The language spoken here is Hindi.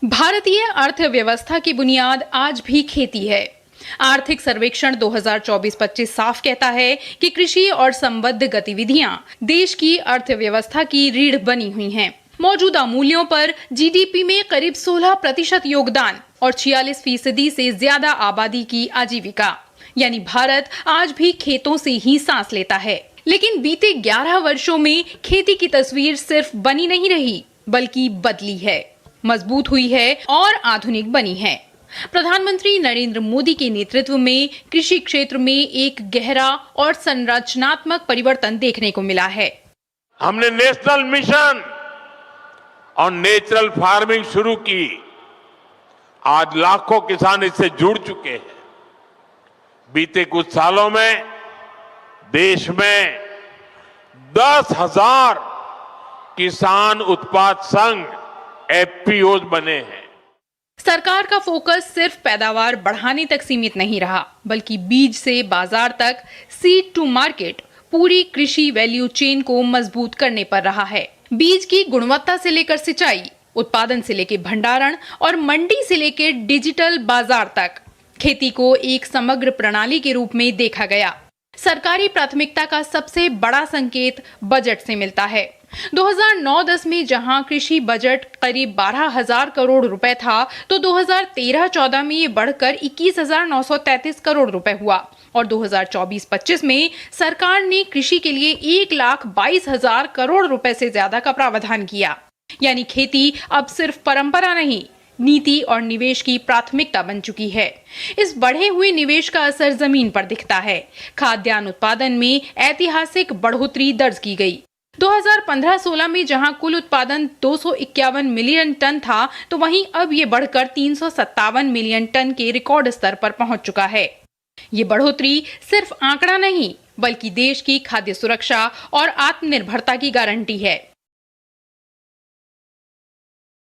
भारतीय अर्थव्यवस्था की बुनियाद आज भी खेती है। आर्थिक सर्वेक्षण 2024-25 साफ कहता है कि कृषि और संबद्ध गतिविधियां देश की अर्थव्यवस्था की रीढ़ बनी हुई हैं। मौजूदा मूल्यों पर जीडीपी में करीब 16% योगदान और 46% से ज्यादा आबादी की आजीविका, यानी भारत आज भी खेतों से ही सांस लेता है। लेकिन बीते 11 वर्षों में खेती की तस्वीर सिर्फ बनी नहीं रही, बल्कि बदली है, मजबूत हुई है और आधुनिक बनी है। प्रधानमंत्री नरेंद्र मोदी के नेतृत्व में कृषि क्षेत्र में एक गहरा और संरचनात्मक परिवर्तन देखने को मिला है। हमने नेशनल मिशन और नेचुरल फार्मिंग शुरू की। आज लाखों किसान इससे जुड़ चुके हैं। बीते कुछ सालों में देश में 10,000 किसान उत्पाद संघ एफपीओज बने हैं। सरकार का फोकस सिर्फ पैदावार बढ़ाने तक सीमित नहीं रहा, बल्कि बीज से बाजार तक, सीड टू मार्केट, पूरी कृषि वैल्यू चेन को मजबूत करने पर रहा है। बीज की गुणवत्ता से लेकर सिंचाई, उत्पादन से लेकर भंडारण और मंडी से लेकर डिजिटल बाजार तक, खेती को एक समग्र प्रणाली के रूप में देखा गया। सरकारी प्राथमिकता का सबसे बड़ा संकेत बजट से मिलता है। 2009-10 में जहां कृषि बजट करीब 12,000 करोड़ रुपए था, तो 2013-14 में ये बढ़कर 21,933 करोड़ रुपए हुआ और 2024-25 में सरकार ने कृषि के लिए 1,22,000 करोड़ रुपए से ज्यादा का प्रावधान किया। यानी खेती अब सिर्फ परंपरा नहीं, नीति और निवेश की प्राथमिकता बन चुकी है। इस बढ़े हुए निवेश का असर जमीन पर दिखता है। खाद्यान्न उत्पादन में ऐतिहासिक बढ़ोतरी दर्ज की गई। 2015-16 में जहां कुल उत्पादन 251 मिलियन टन था, तो वहीं अब ये बढ़कर 357 मिलियन टन के रिकॉर्ड स्तर पर पहुंच चुका है। ये बढ़ोतरी सिर्फ आंकड़ा नहीं, बल्कि देश की खाद्य सुरक्षा और आत्मनिर्भरता की गारंटी है।